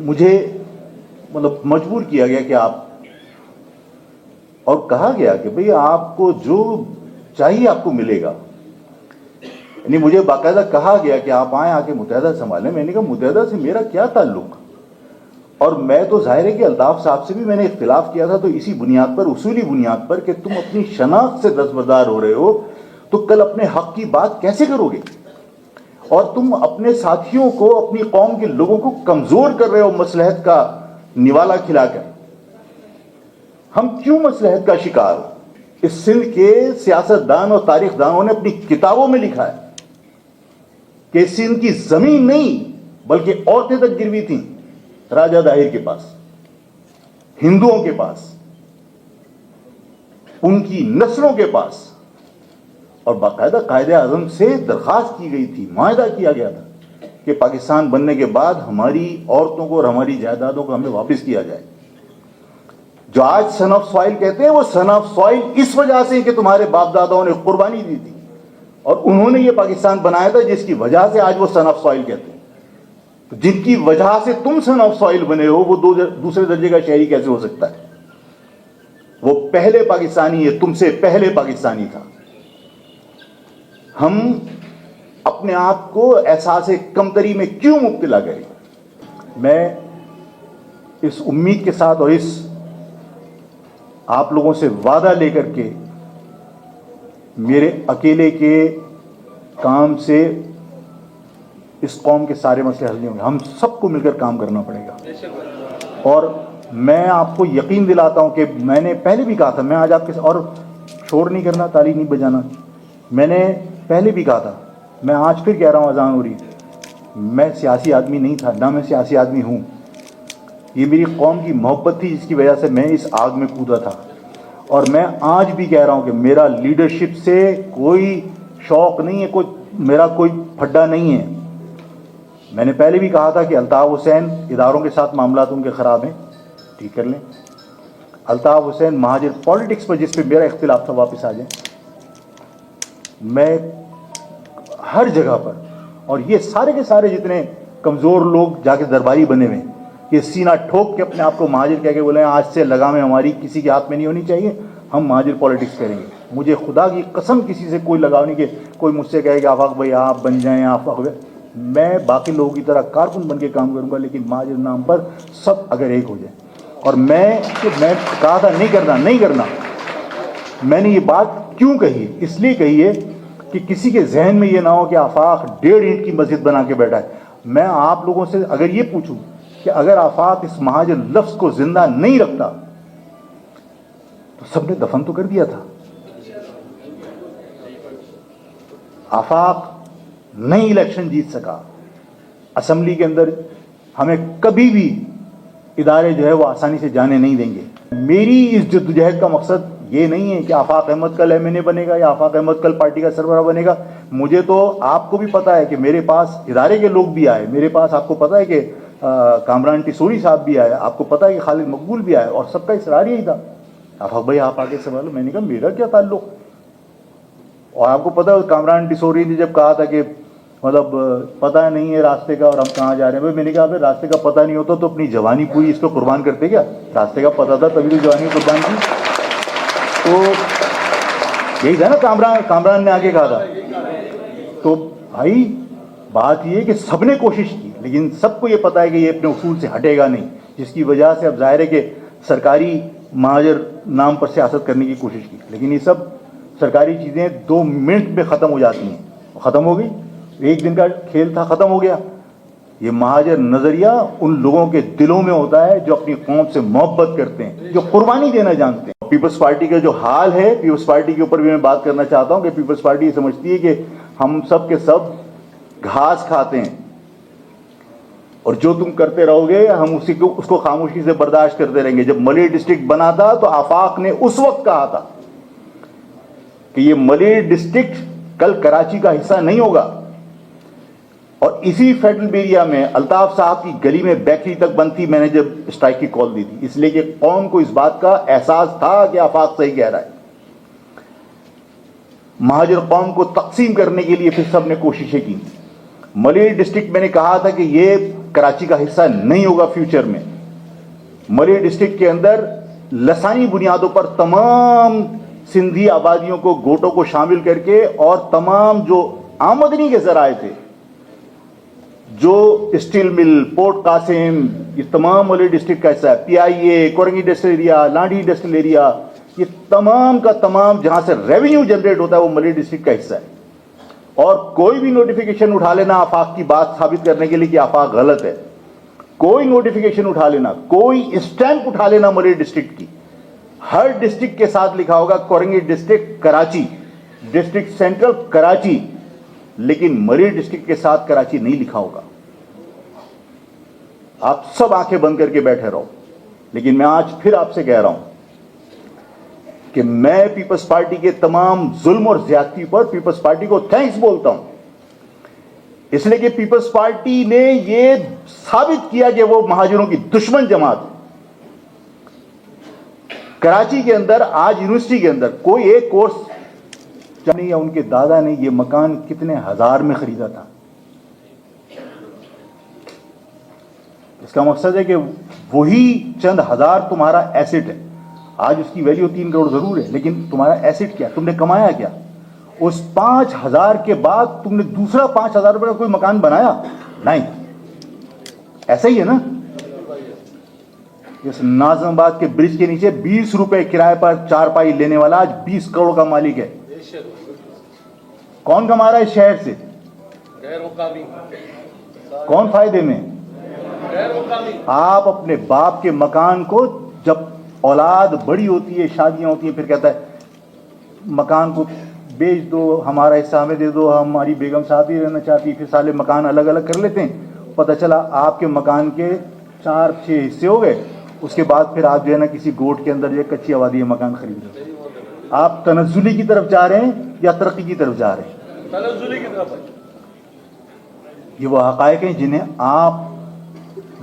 مجھے مجبور کیا گیا کہ آپ، اور کہا گیا کہ بھئی آپ کو جو چاہیے آپ کو ملے گا. یعنی مجھے باقاعدہ کہا گیا کہ آپ آئیں، آ کے متحدہ سنبھالیں. میں نے کہا متحدہ سے میرا کیا تعلق؟ اور میں تو ظاہر ہے کہ الطاف صاحب سے بھی میں نے اختلاف کیا تھا تو اسی بنیاد پر، اصولی بنیاد پر، کہ تم اپنی شناخت سے دستبردار ہو رہے ہو تو کل اپنے حق کی بات کیسے کرو گے؟ اور تم اپنے ساتھیوں کو، اپنی قوم کے لوگوں کو کمزور کر رہے ہو مصلحت کا نوالا کھلا کر. ہم کیوں مصلحت کا شکار ہو؟ اس سندھ کے سیاست دان اور تاریخ دانوں نے اپنی کتابوں میں لکھا ہے کہ سندھ کی زمین نہیں بلکہ عورتیں تک گروی تھیں راجہ داہر کے پاس، ہندوؤں کے پاس، ان کی نسلوں کے پاس. اور باقاعدہ قائد اعظم سے درخواست کی گئی تھی، معاہدہ کیا گیا تھا کہ پاکستان بننے کے بعد ہماری عورتوں کو اور ہماری جائیدادوں کو ہمیں واپس کیا جائے. جو آج سن آف سوائل کہتے ہیں، وہ سن آف سوائل اس وجہ سے کہ تمہارے باپ داداؤں نے قربانی دی تھی اور انہوں نے یہ پاکستان بنایا تھا، جس کی وجہ سے آج وہ سن آف سوائل کہتے ہیں. جن کی وجہ سے تم سن آف سوائل بنے ہو، وہ دوسرے درجے کا شہری کیسے ہو سکتا ہے؟ وہ پہلے پاکستانی ہے، تم سے پہلے پاکستانی تھا. ہم اپنے آپ کو احساس کمتری میں کیوں مبتلا کریں؟ میں اس امید کے ساتھ اور اس آپ لوگوں سے وعدہ لے کر کے، میرے اکیلے کے کام سے اس قوم کے سارے مسئلے حل نہیں ہوں گے. ہم سب کو مل کر کام کرنا پڑے گا. اور میں آپ کو یقین دلاتا ہوں کہ میں نے پہلے بھی کہا تھا، میں آج آپ کے اور شور نہیں کرنا، تالی نہیں بجانا. میں نے پہلے بھی کہا تھا، میں آج پھر کہہ رہا ہوں، اذان ہو رہی ہے، میں سیاسی آدمی نہیں تھا، نہ میں سیاسی آدمی ہوں. یہ میری قوم کی محبت تھی جس کی وجہ سے میں اس آگ میں کودا تھا. اور میں آج بھی کہہ رہا ہوں کہ میرا لیڈرشپ سے کوئی شوق نہیں ہے، میرا کوئی پھڈا نہیں ہے. میں نے پہلے بھی کہا تھا کہ الطاف حسین اداروں کے ساتھ معاملات ان کے خراب ہیں، ٹھیک کر لیں. الطاف حسین مہاجر پالیٹکس پر جس پہ میرا اختلاف تھا، واپس آ جائیں. میں ہر جگہ پر، اور یہ سارے کے سارے جتنے کمزور لوگ جا کے درباری بنے ہوئے ہیں، یہ سینہ ٹھوک کے اپنے آپ کو مہاجر کہہ کے بولے ہیں آج سے لگامیں ہماری کسی کے ہاتھ میں نہیں ہونی چاہیے، ہم مہاجر پالیٹکس کریں گے. مجھے خدا کی قسم کسی سے کوئی لگاؤ نہیں کہ کوئی مجھ سے کہے کہ آفاق بھائی آپ بن جائیں، آفاق بھائی. میں باقی لوگوں کی طرح کارکن بن کے کام کروں گا، لیکن مہاجر نام پر سب اگر ایک ہو جائیں. اور میں کہا تھا نہیں کرنا. میں نے یہ بات کیوں کہی؟ اس لیے کہی ہے کہ کسی کے ذہن میں یہ نہ ہو کہ آفاق 1.5 اینٹ کی مسجد بنا کے بیٹھا ہے. میں آپ لوگوں سے اگر یہ پوچھوں کہ اگر آفاق اس مہاجر لفظ کو زندہ نہیں رکھتا تو سب نے دفن تو کر دیا تھا. آفاق نہیں الیکشن جیت سکا. اسمبلی کے اندر ہمیں کبھی بھی ادارے جو ہے وہ آسانی سے جانے نہیں دیں گے. میری اس جدوجہد کا مقصد یہ نہیں ہے کہ آفاق احمد کل ایم این اے بنے گا یا آفاق احمد کل پارٹی کا سربراہ بنے گا. مجھے تو آپ کو بھی پتا ہے کہ میرے پاس ادارے کے لوگ بھی آئے، میرے پاس آپ کو پتا ہے کہ کامران ٹیسوری صاحب بھی آئے، آپ کو پتا ہے کہ خالد مقبول بھی آئے، اور سب کا اصرار یہی تھا آفاق بھائی آپ آگے سنبھالو. میں نے کہا میرا کیا تعلق؟ اور آپ کو پتا ہے کامران ٹیسوری نے جب کہا تھا کہ پتہ نہیں ہے راستے کا اور ہم کہاں جا رہے ہیں، میں نے کہا پھر راستے کا پتہ نہیں ہوتا تو اپنی جوانی پوری اس پہ قربان کرتے کیا؟ راستے کا پتہ تھا تبھی تو جوانی قربان کی. تو یہی تھا نا، کامران نے آگے کہا تھا. تو بھائی بات یہ ہے کہ سب نے کوشش کی، لیکن سب کو یہ پتا ہے کہ یہ اپنے اصول سے ہٹے گا نہیں، جس کی وجہ سے اب ظاہر ہے کہ سرکاری مہاجر نام پر سیاست کرنے کی کوشش کی. لیکن یہ سب سرکاری چیزیں 2 منٹ میں ختم ہو جاتی ہیں. ختم ہو گئی، ایک دن کا کھیل تھا، ختم ہو گیا. یہ مہاجر نظریہ ان لوگوں کے دلوں میں ہوتا ہے جو اپنی قوم سے محبت کرتے ہیں، جو قربانی دینا جانتے ہیں. پیپلز پارٹی کا جو حال ہے، پیپلز پارٹی کے اوپر بھی میں بات کرنا چاہتا ہوں کہ پیپلز پارٹی یہ سمجھتی ہے کہ ہم سب کے سب گھاس کھاتے ہیں اور جو تم کرتے رہو گے ہم اس کو خاموشی سے برداشت کرتے رہیں گے. جب ملی ڈسٹرکٹ بنا تھا تو آفاق نے اس وقت کہا تھا کہ یہ ملی ڈسٹرکٹ کل کراچی کا حصہ نہیں ہوگا. اور اسی فیڈرل ایریا میں الطاف صاحب کی گلی میں بیکری تک بند تھی میں نے جب اسٹرائک کی کال دی تھی، اس لیے کہ قوم کو اس بات کا احساس تھا کہ آفاق صحیح کہہ رہا ہے. مہاجر قوم کو تقسیم کرنے کے لیے پھر سب نے کوششیں کی. ملی ڈسٹرکٹ میں نے کہا تھا کہ یہ कराची का हिस्सा नहीं होगा फ्यूचर में। मरी डिस्ट्रिक्ट के अंदर लसानी बुनियादों पर तमाम सिंधी आबादियों को, गोटों को शामिल करके और तमाम जो आमदनी के जराए थे, जो स्टील मिल, पोर्ट कासिम, ये तमाम मरी डिस्ट्रिक्ट का हिस्सा है, PIA, Korangi industrial area, Landhi industrial area, ये तमाम का तमाम जहां से रेवेन्यू जनरेट होता है वो मरी डिस्ट्रिक्ट का हिस्सा है। और कोई भी नोटिफिकेशन उठा लेना आफाक की बात साबित करने के लिए कि आफाक गलत है, कोई नोटिफिकेशन उठा लेना, कोई स्टैंप उठा लेना मरी डिस्ट्रिक्ट की, हर डिस्ट्रिक्ट के साथ लिखा होगा Korangi district Karachi, district central Karachi, लेकिन मरी डिस्ट्रिक्ट के साथ कराची नहीं लिखा होगा। आप सब आंखें बंद करके बैठे रहो, लेकिन मैं आज फिर आपसे कह रहा हूं कि मैं पीपल्स पार्टी के तमाम जुल्म और ज्यादती पर पीपल्स पार्टी को थैंक्स बोलता हूं, इसलिए कि पीपल्स पार्टी ने यह साबित किया कि वो महाजरों की दुश्मन जमात है। कराची के अंदर आज यूनिवर्सिटी के अंदर कोई एक कोर्स नहीं, या उनके दादा ने ये मकान कितने हजार में खरीदा था। इसका मकसद है कि वही चंद हजार तुम्हारा एसेट है। आज उसकी वैल्यू 3 करोड़ जरूर है, लेकिन तुम्हारा एसेट क्या, तुमने कमाया क्या? उस 5,000 के बाद तुमने दूसरा 5,000 रुपए का कोई मकान बनाया? नहीं। ऐसा ही है ना। इस नाजमाबाद के ब्रिज के नीचे 20 रुपए किराए पर चारपाई लेने वाला आज 20 करोड़ का मालिक है। कौन कमा रहा है इस शहर से? कौन फायदे में? आप अपने बाप के मकान को, जब औलाद बड़ी होती है, शादियां होती है, फिर कहता है मकान को बेच दो, हमारा हिस्सा हमें दे दो, हमारी बेगम साथ ही रहना चाहती है, फिर साले मकान अलग अलग कर लेते हैं। पता चला आपके मकान के 4-6 हिस्से हो गए, उसके बाद फिर आप जो है ना किसी गोट के अंदर जो कच्ची आबादी है मकान खरीद रहे हो। आप तनज़्ज़ुली की तरफ जा रहे हैं या तरक्की की तरफ जा रहे हैं? तनज़्ज़ुली की तरफ। ये वो हक़ाइक़ हैं जिन्हें आप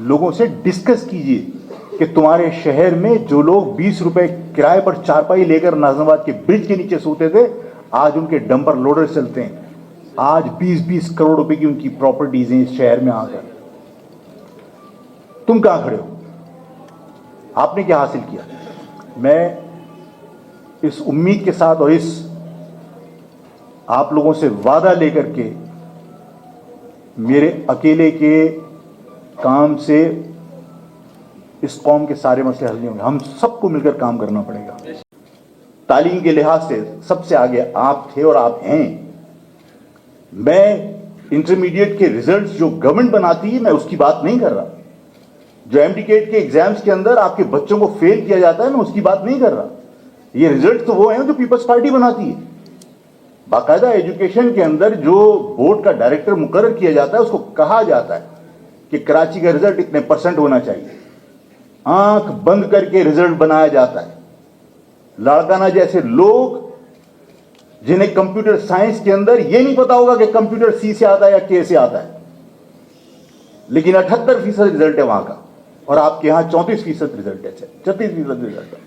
लोगों से डिस्कस कीजिए कि तुम्हारे शहर में जो लोग 20 रुपए किराए पर चारपाई लेकर नाज़िमाबाद के ब्रिज के नीचे सोते थे, आज उनके डंपर लोडर चलते हैं। आज 20-20 करोड़ रुपए की उनकी प्रॉपर्टीज हैं इस शहर में आकर। तुम कहां खड़े हो? आपने क्या हासिल किया? मैं इस उम्मीद के साथ और इस आप लोगों से वादा लेकर के, मेरे अकेले के काम से इस कौम के सारे मसले हल नहीं होंगे, हम सबको मिलकर काम करना पड़ेगा। तालीम के लिहाज से सबसे आगे आप थे और आप हैं। मैं इंटरमीडिएट के रिजल्ट्स जो गवर्नमेंट बनाती है मैं उसकी बात नहीं कर रहा। जो एमडीकेट के एग्जाम्स के अंदर आपके बच्चों को फेल किया जाता है मैं उसकी बात नहीं कर रहा। ये रिजल्ट तो वो हैं जो पीपल्स पार्टी बनाती है। बाकायदा एजुकेशन के अंदर जो बोर्ड का डायरेक्टर मुकर्रर किया जाता है उसको कहा जाता है कि कराची का रिजल्ट इतने % होना चाहिए। आंख बंद करके रिजल्ट बनाया जाता है। लाड़काना जैसे लोग जिन्हें कंप्यूटर साइंस के अंदर यह नहीं पता होगा कि कंप्यूटर C से आता है या K से आता है, लेकिन 78% रिजल्ट है वहां का, और आपके यहां 34% रिजल्ट है, 36% रिजल्ट है।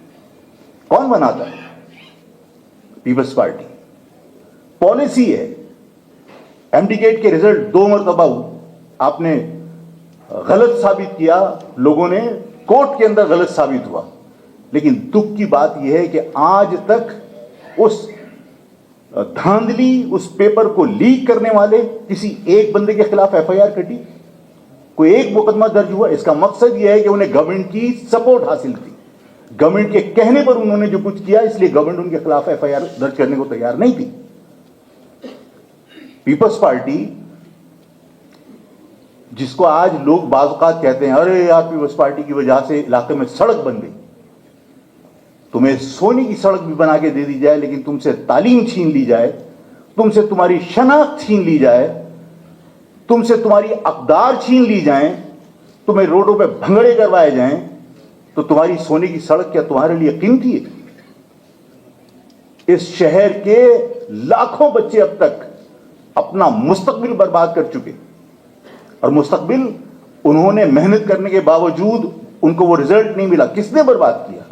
कौन बनाता है? पीपल्स पार्टी। पॉलिसी है। एमडीकेट के रिजल्ट 2 मरतबा आपने गलत साबित किया, लोगों ने कोर्ट के अंदर गलत साबित हुआ, लेकिन दुख की बात यह है कि आज तक उस धांधली, उस पेपर को लीक करने वाले किसी एक बंदे के खिलाफ FIR कटी, कोई एक मुकदमा दर्ज हुआ। इसका मकसद यह है कि उन्हें गवर्नमेंट की सपोर्ट हासिल थी, गवर्नमेंट के कहने पर उन्होंने जो कुछ किया, इसलिए गवर्नमेंट उनके खिलाफ FIR दर्ज करने को तैयार नहीं थी। पीपल्स पार्टी, जिसको आज लोग बाज़-औक़ात कहते हैं अरे यार पीपल्स पार्टी की वजह से इलाके में सड़क बन गई, तुम्हें सोने की सड़क भी बना के दे दी जाए, लेकिन तुमसे तालीम छीन ली जाए, तुमसे तुम्हारी शनाख्त छीन ली जाए, तुमसे तुम्हारी अक़दार छीन ली जाए, तुम्हें रोडों पे भंगड़े करवाए जाएं, तो तुम्हारी सोने की सड़क क्या तुम्हारे लिए कीमती है? इस शहर के लाखों बच्चे अब तक अपना मुस्तकबिल बर्बाद कर चुके, और मुस्तकबिल उन्होंने मेहनत करने के बावजूद उनको वो रिजल्ट नहीं मिला। किसने बर्बाद किया?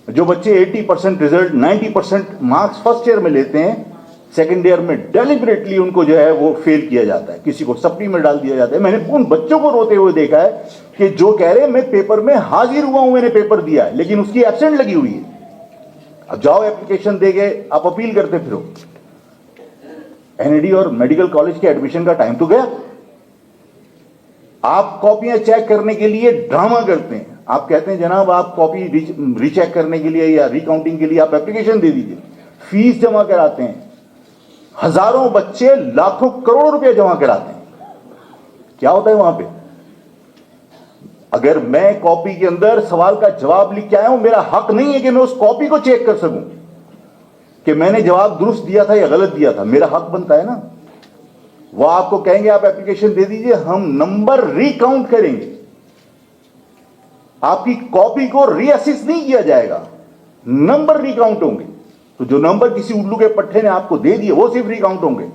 जो बच्चे 80% रिजल्ट, 90% मार्क्स फर्स्ट ईयर में लेते हैं, सेकेंड ईयर में डेलिबरेटली उनको जो है वो फेल किया जाता है, किसी को सप्ली में डाल दिया जाता है। मैंने उन बच्चों को रोते हुए देखा है कि जो कह रहे हैं मैं पेपर में हाजिर हुआ हूं, मैंने पेपर दिया है, लेकिन उसकी एब्सेंट लगी हुई है। अब जाओ एप्लीकेशन दे के आप अपील करते फिरो। एनईडी और मेडिकल कॉलेज के एडमिशन का टाइम तो गया। आप कॉपियां चेक करने के लिए ड्रामा करते हैं। आप कहते हैं जनाब आप कॉपी रीचेक करने के लिए या रिकाउंटिंग के लिए आप एप्लीकेशन दे दीजिए, फीस जमा कराते हैं। हजारों बच्चे लाखों करोड़ों रुपए जमा कराते हैं। क्या होता है वहां पे? अगर मैं कॉपी के अंदर सवाल का जवाब लिख के आया हूं, मेरा हक नहीं है कि मैं उस कॉपी को चेक कर सकूं कि मैंने जवाब दुरुस्त दिया था या गलत दिया था। मेरा हक बनता है ना। वो आपको कहेंगे आप एप्लीकेशन दे दीजिए, हम नंबर रिकाउंट करेंगे, आपकी कॉपी को रीअसेस नहीं किया जाएगा, नंबर रिकाउंट होंगे। तो जो नंबर किसी उल्लू के पट्टे ने आपको दे दिए वो सिर्फ रिकाउंट होंगे।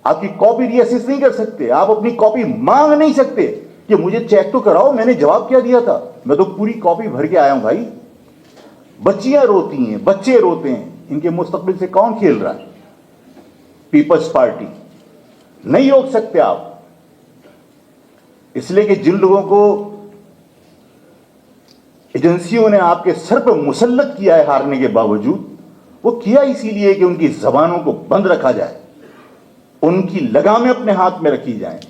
आपकी कॉपी रीअसेस नहीं कर सकते, आप अपनी कॉपी मांग नहीं सकते कि मुझे चेक तो कराओ मैंने जवाब क्या दिया था। मैं तो पूरी कॉपी भर के आया हूं भाई। बच्चियां रोती हैं, बच्चे रोते हैं, इनके मुस्तकबिल से कौन खेल रहा है? पीपल्स पार्टी। नहीं रोक सकते आप, इसलिए कि जिन लोगों को एजेंसियों ने आपके सर पर मुसल्लत किया है हारने के बावजूद, वो किया इसीलिए कि उनकी जबानों को बंद रखा जाए, उनकी लगामें अपने हाथ में रखी जाएं।